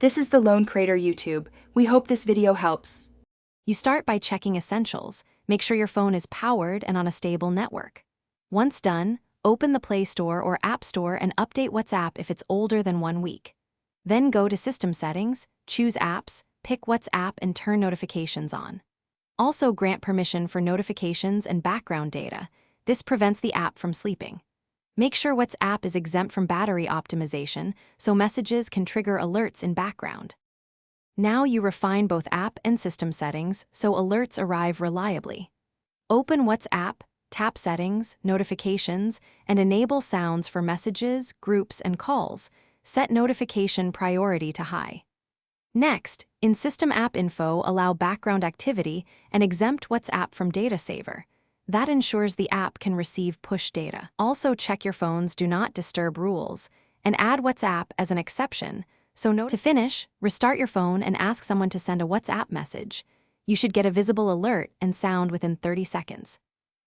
This is the Lone Crater YouTube. We hope this video helps. You start by checking essentials. Make sure your phone is powered and on a stable network. Once done, open the Play Store or App Store and update WhatsApp if it's older than 1 week. Then go to System Settings, choose Apps, pick WhatsApp and turn notifications on. Also grant permission for notifications and background data. This prevents the app from sleeping. Make sure WhatsApp is exempt from battery optimization so messages can trigger alerts in background. Now you refine both app and system settings so alerts arrive reliably. Open WhatsApp, tap Settings, Notifications, and enable sounds for messages, groups, and calls. Set notification priority to high. Next, in System App Info, allow background activity and exempt WhatsApp from data saver. That ensures the app can receive push data. Also check your phone's Do Not Disturb rules and add WhatsApp as an exception. To finish, restart your phone and ask someone to send a WhatsApp message. You should get a visible alert and sound within 30 seconds.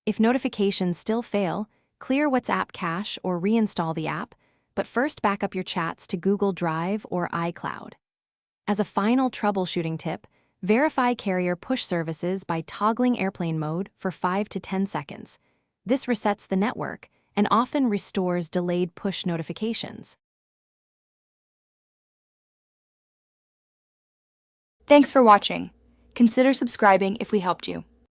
If notifications still fail, clear WhatsApp cache or reinstall the app, but first back up your chats to Google Drive or iCloud. As a final troubleshooting tip, verify carrier push services by toggling airplane mode for 5 to 10 seconds. This resets the network and often restores delayed push notifications. Thanks for watching. Consider subscribing if we helped you.